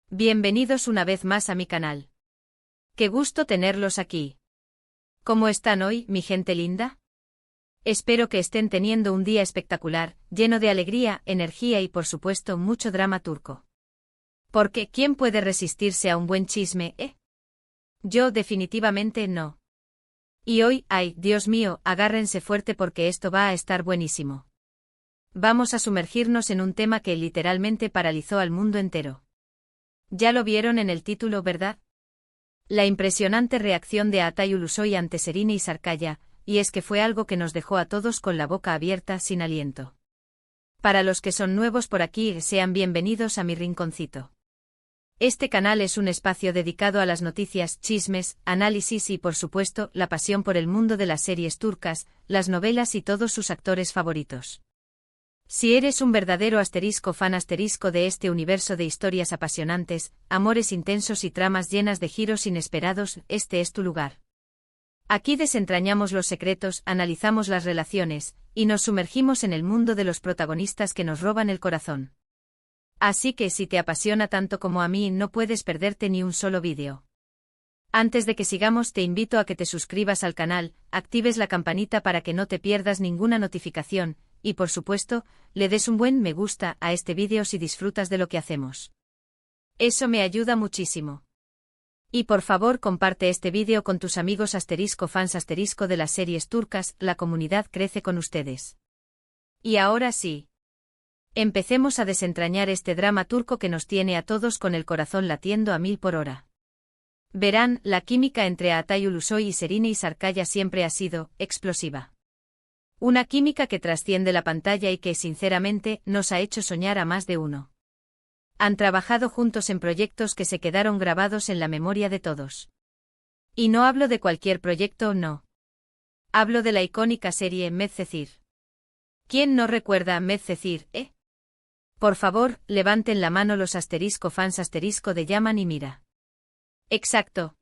Bienvenidos una vez más a mi canal. Qué gusto tenerlos aquí. ¿Cómo están hoy, mi gente linda? Espero que estén teniendo un día espectacular, lleno de alegría, energía y por supuesto mucho drama turco. Porque, ¿quién puede resistirse a un buen chisme, Yo definitivamente no. Y hoy, ay, Dios mío, agárrense fuerte porque esto va a estar buenísimo. Vamos a sumergirnos en un tema que literalmente paralizó al mundo entero. Ya lo vieron en el título, ¿verdad? La impresionante reacción de Altay Ulusoy ante Serine y Sarkaya, y es que fue algo que nos dejó a todos con la boca abierta sin aliento. Para los que son nuevos por aquí, sean bienvenidos a mi rinconcito. Este canal es un espacio dedicado a las noticias, chismes, análisis y por supuesto, la pasión por el mundo de las series turcas, las novelas y todos sus actores favoritos. Si eres un verdadero fan de este universo de historias apasionantes, amores intensos y tramas llenas de giros inesperados, este es tu lugar. Aquí desentrañamos los secretos, analizamos las relaciones, y nos sumergimos en el mundo de los protagonistas que nos roban el corazón. Así que si te apasiona tanto como a mí, no puedes perderte ni un solo vídeo. Antes de que sigamos, te invito a que te suscribas al canal, actives la campanita para que no te pierdas ninguna notificación, y por supuesto, le des un buen me gusta a este vídeo si disfrutas de lo que hacemos. Eso me ayuda muchísimo. Y por favor comparte este vídeo con tus amigos fans de las series turcas, la comunidad crece con ustedes. Y ahora sí. Empecemos a desentrañar este drama turco que nos tiene a todos con el corazón latiendo a 1000 por hora. Verán, la química entre Altay Ulusoy y Serine y Sarkaya siempre ha sido explosiva. Una química que trasciende la pantalla y que, sinceramente, nos ha hecho soñar a más de uno. Han trabajado juntos en proyectos que se quedaron grabados en la memoria de todos. Y no hablo de cualquier proyecto, no. Hablo de la icónica serie Medcezir. ¿Quién no recuerda a Medcezir, Por favor, levanten la mano los fans de Yaman y Mira. Exacto.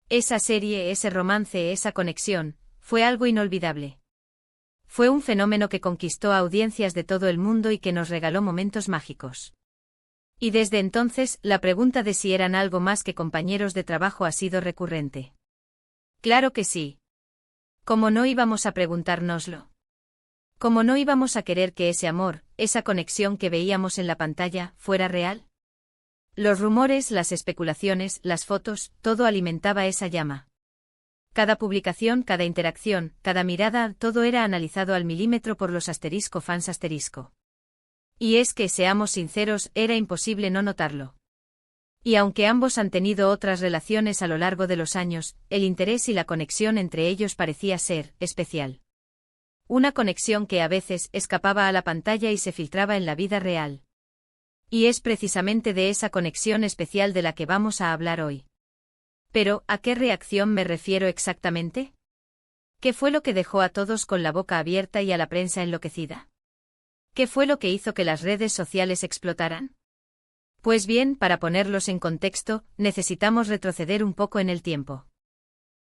Esa serie, ese romance, esa conexión, fue algo inolvidable. Fue un fenómeno que conquistó a audiencias de todo el mundo y que nos regaló momentos mágicos. Y desde entonces, la pregunta de si eran algo más que compañeros de trabajo ha sido recurrente. Claro que sí. ¿Cómo no íbamos a preguntárnoslo? ¿Cómo no íbamos a querer que ese amor, esa conexión que veíamos en la pantalla, fuera real? Los rumores, las especulaciones, las fotos, todo alimentaba esa llama. Cada publicación, cada interacción, cada mirada, todo era analizado al milímetro por los fans. Y es que, seamos sinceros, era imposible no notarlo. Y aunque ambos han tenido otras relaciones a lo largo de los años, el interés y la conexión entre ellos parecía ser especial. Una conexión que a veces escapaba a la pantalla y se filtraba en la vida real. Y es precisamente de esa conexión especial de la que vamos a hablar hoy. Pero, ¿a qué reacción me refiero exactamente? ¿Qué fue lo que dejó a todos con la boca abierta y a la prensa enloquecida? ¿Qué fue lo que hizo que las redes sociales explotaran? Pues bien, para ponerlos en contexto, necesitamos retroceder un poco en el tiempo.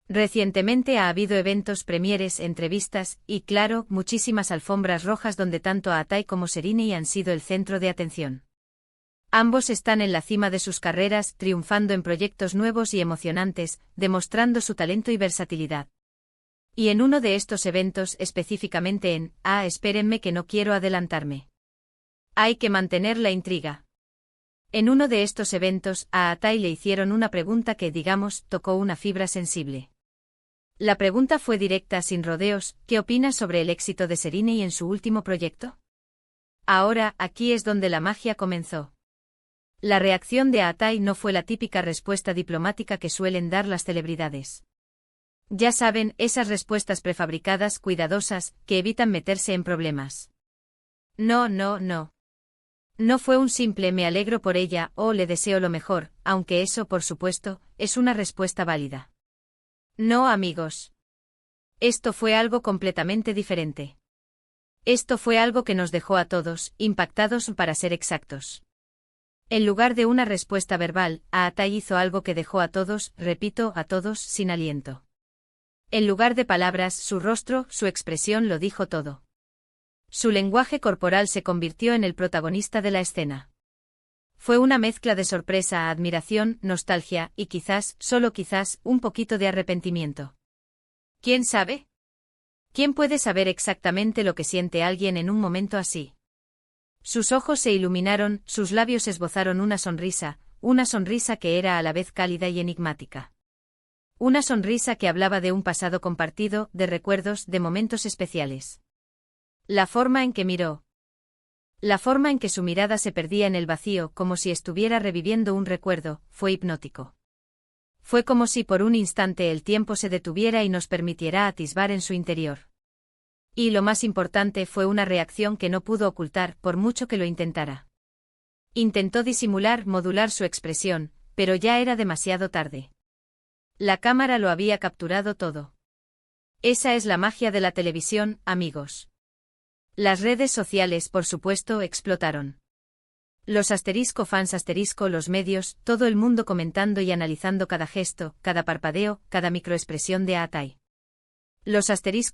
Recientemente ha habido eventos premieres, entrevistas, y claro, muchísimas alfombras rojas donde tanto Altay como Serine han sido el centro de atención. Ambos están en la cima de sus carreras, triunfando en proyectos nuevos y emocionantes, demostrando su talento y versatilidad. Y en uno de estos eventos, específicamente espérenme que no quiero adelantarme. Hay que mantener la intriga. En uno de estos eventos, a Altay le hicieron una pregunta que, digamos, tocó una fibra sensible. La pregunta fue directa, sin rodeos: ¿qué opinas sobre el éxito de Serine en su último proyecto? Ahora, aquí es donde la magia comenzó. La reacción de Altay no fue la típica respuesta diplomática que suelen dar las celebridades. Ya saben, esas respuestas prefabricadas, cuidadosas, que evitan meterse en problemas. No. No fue un simple "me alegro por ella" o "le deseo lo mejor", aunque eso, por supuesto, es una respuesta válida. No, amigos. Esto fue algo completamente diferente. Esto fue algo que nos dejó a todos, impactados para ser exactos. En lugar de una respuesta verbal, Altay hizo algo que dejó a todos, repito, a todos, sin aliento. En lugar de palabras, su rostro, su expresión lo dijo todo. Su lenguaje corporal se convirtió en el protagonista de la escena. Fue una mezcla de sorpresa, admiración, nostalgia y quizás, solo quizás, un poquito de arrepentimiento. ¿Quién sabe? ¿Quién puede saber exactamente lo que siente alguien en un momento así? Sus ojos se iluminaron, sus labios esbozaron una sonrisa que era a la vez cálida y enigmática. Una sonrisa que hablaba de un pasado compartido, de recuerdos, de momentos especiales. La forma en que miró. La forma en que su mirada se perdía en el vacío, como si estuviera reviviendo un recuerdo, fue hipnótico. Fue como si por un instante el tiempo se detuviera y nos permitiera atisbar en su interior. Y lo más importante fue una reacción que no pudo ocultar, por mucho que lo intentara. Intentó disimular, modular su expresión, pero ya era demasiado tarde. La cámara lo había capturado todo. Esa es la magia de la televisión, amigos. Las redes sociales, por supuesto, explotaron. Los fans los medios, todo el mundo comentando y analizando cada gesto, cada parpadeo, cada microexpresión de Atai. Los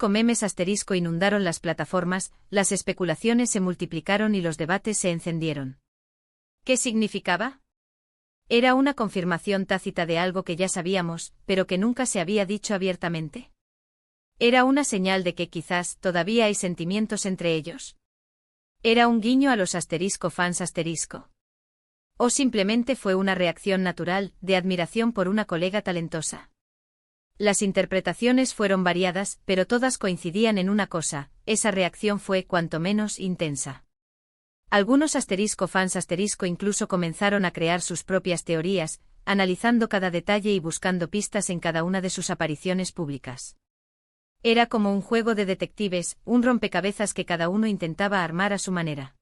memes inundaron las plataformas, las especulaciones se multiplicaron y los debates se encendieron. ¿Qué significaba? ¿Era una confirmación tácita de algo que ya sabíamos, pero que nunca se había dicho abiertamente? ¿Era una señal de que quizás todavía hay sentimientos entre ellos? ¿Era un guiño a los fans? ¿O simplemente fue una reacción natural, de admiración por una colega talentosa? Las interpretaciones fueron variadas, pero todas coincidían en una cosa: esa reacción fue, cuanto menos, intensa. Algunos fans incluso comenzaron a crear sus propias teorías, analizando cada detalle y buscando pistas en cada una de sus apariciones públicas. Era como un juego de detectives, un rompecabezas que cada uno intentaba armar a su manera.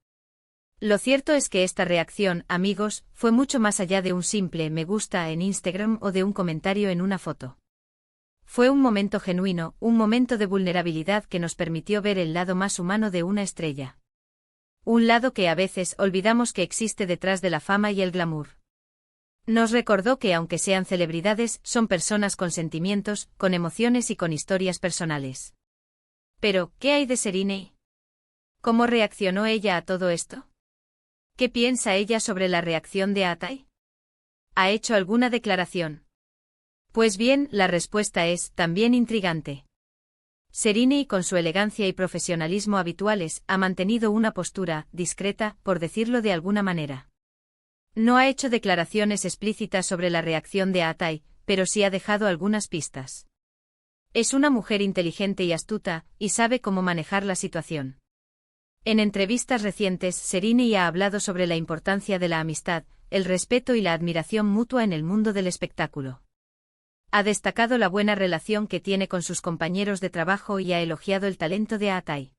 Lo cierto es que esta reacción, amigos, fue mucho más allá de un simple me gusta en Instagram o de un comentario en una foto. Fue un momento genuino, un momento de vulnerabilidad que nos permitió ver el lado más humano de una estrella. Un lado que a veces olvidamos que existe detrás de la fama y el glamour. Nos recordó que aunque sean celebridades, son personas con sentimientos, con emociones y con historias personales. Pero, ¿qué hay de Serine? ¿Cómo reaccionó ella a todo esto? ¿Qué piensa ella sobre la reacción de Atai? ¿Ha hecho alguna declaración? Pues bien, la respuesta es también intrigante. Serine, con su elegancia y profesionalismo habituales, ha mantenido una postura discreta, por decirlo de alguna manera. No ha hecho declaraciones explícitas sobre la reacción de Atai, pero sí ha dejado algunas pistas. Es una mujer inteligente y astuta, y sabe cómo manejar la situación. En entrevistas recientes, Serine ha hablado sobre la importancia de la amistad, el respeto y la admiración mutua en el mundo del espectáculo. Ha destacado la buena relación que tiene con sus compañeros de trabajo y ha elogiado el talento de Atai.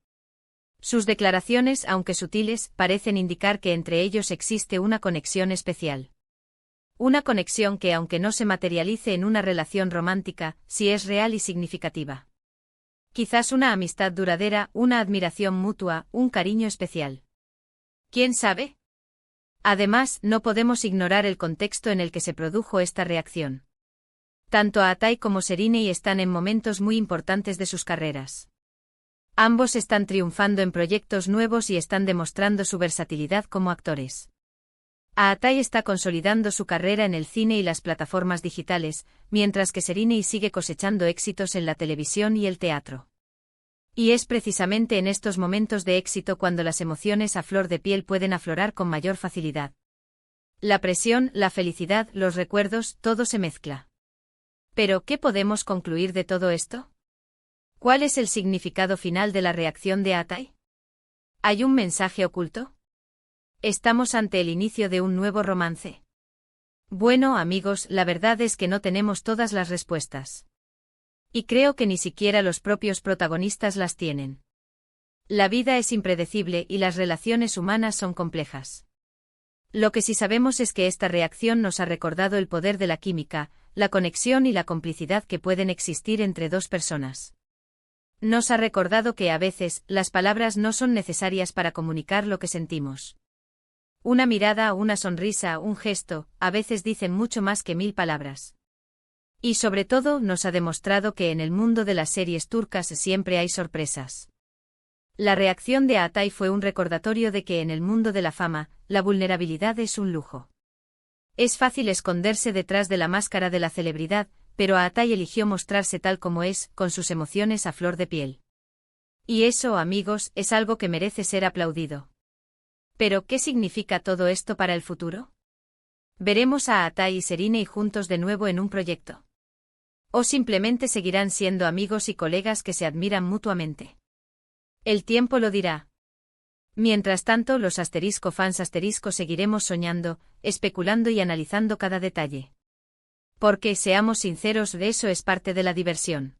Sus declaraciones, aunque sutiles, parecen indicar que entre ellos existe una conexión especial. Una conexión que, aunque no se materialice en una relación romántica, sí es real y significativa. Quizás una amistad duradera, una admiración mutua, un cariño especial. ¿Quién sabe? Además, no podemos ignorar el contexto en el que se produjo esta reacción. Tanto Atai como Serine están en momentos muy importantes de sus carreras. Ambos están triunfando en proyectos nuevos y están demostrando su versatilidad como actores. Atai está consolidando su carrera en el cine y las plataformas digitales, mientras que Serine sigue cosechando éxitos en la televisión y el teatro. Y es precisamente en estos momentos de éxito cuando las emociones a flor de piel pueden aflorar con mayor facilidad. La presión, la felicidad, los recuerdos, todo se mezcla. Pero, ¿qué podemos concluir de todo esto? ¿Cuál es el significado final de la reacción de Atai? ¿Hay un mensaje oculto? ¿Estamos ante el inicio de un nuevo romance? Bueno, amigos, la verdad es que no tenemos todas las respuestas. Y creo que ni siquiera los propios protagonistas las tienen. La vida es impredecible y las relaciones humanas son complejas. Lo que sí sabemos es que esta reacción nos ha recordado el poder de la química, la conexión y la complicidad que pueden existir entre dos personas. Nos ha recordado que a veces, las palabras no son necesarias para comunicar lo que sentimos. Una mirada, una sonrisa, un gesto, a veces dicen mucho más que 1000 palabras. Y sobre todo, nos ha demostrado que en el mundo de las series turcas siempre hay sorpresas. La reacción de Atay fue un recordatorio de que en el mundo de la fama, la vulnerabilidad es un lujo. Es fácil esconderse detrás de la máscara de la celebridad, pero Atay eligió mostrarse tal como es, con sus emociones a flor de piel. Y eso, amigos, es algo que merece ser aplaudido. ¿Pero qué significa todo esto para el futuro? ¿Veremos a Atay y Serena juntos de nuevo en un proyecto? ¿O simplemente seguirán siendo amigos y colegas que se admiran mutuamente? El tiempo lo dirá. Mientras tanto, los fans seguiremos soñando, especulando y analizando cada detalle. Porque, seamos sinceros, eso es parte de la diversión.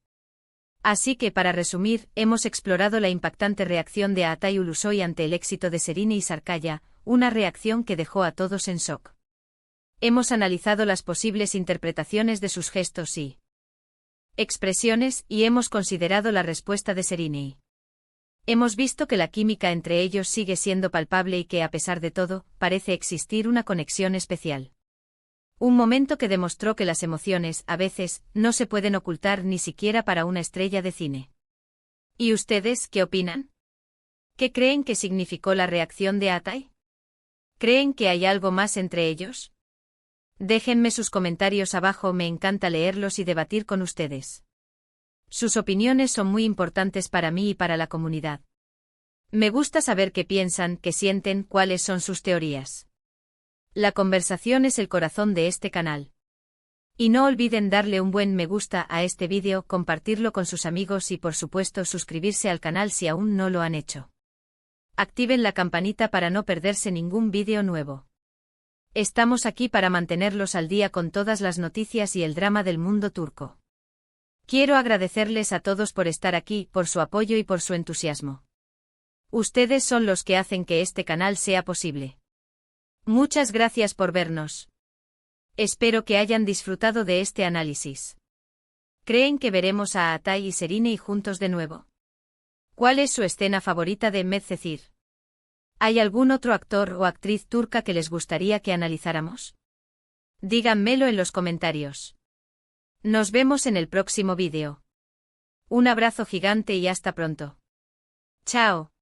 Así que, para resumir, hemos explorado la impactante reacción de Atay Ulusoy ante el éxito de Serena y Sarkaya, una reacción que dejó a todos en shock. Hemos analizado las posibles interpretaciones de sus gestos y expresiones, y hemos considerado la respuesta de Serena. Hemos visto que la química entre ellos sigue siendo palpable y que, a pesar de todo, parece existir una conexión especial. Un momento que demostró que las emociones, a veces, no se pueden ocultar ni siquiera para una estrella de cine. ¿Y ustedes, qué opinan? ¿Qué creen que significó la reacción de Atay? ¿Creen que hay algo más entre ellos? Déjenme sus comentarios abajo, me encanta leerlos y debatir con ustedes. Sus opiniones son muy importantes para mí y para la comunidad. Me gusta saber qué piensan, qué sienten, cuáles son sus teorías. La conversación es el corazón de este canal. Y no olviden darle un buen me gusta a este vídeo, compartirlo con sus amigos y por supuesto suscribirse al canal si aún no lo han hecho. Activen la campanita para no perderse ningún vídeo nuevo. Estamos aquí para mantenerlos al día con todas las noticias y el drama del mundo turco. Quiero agradecerles a todos por estar aquí, por su apoyo y por su entusiasmo. Ustedes son los que hacen que este canal sea posible. Muchas gracias por vernos. Espero que hayan disfrutado de este análisis. ¿Creen que veremos a Atay y Serena juntos de nuevo? ¿Cuál es su escena favorita de Medcezir? ¿Hay algún otro actor o actriz turca que les gustaría que analizáramos? Díganmelo en los comentarios. Nos vemos en el próximo vídeo. Un abrazo gigante y hasta pronto. Chao.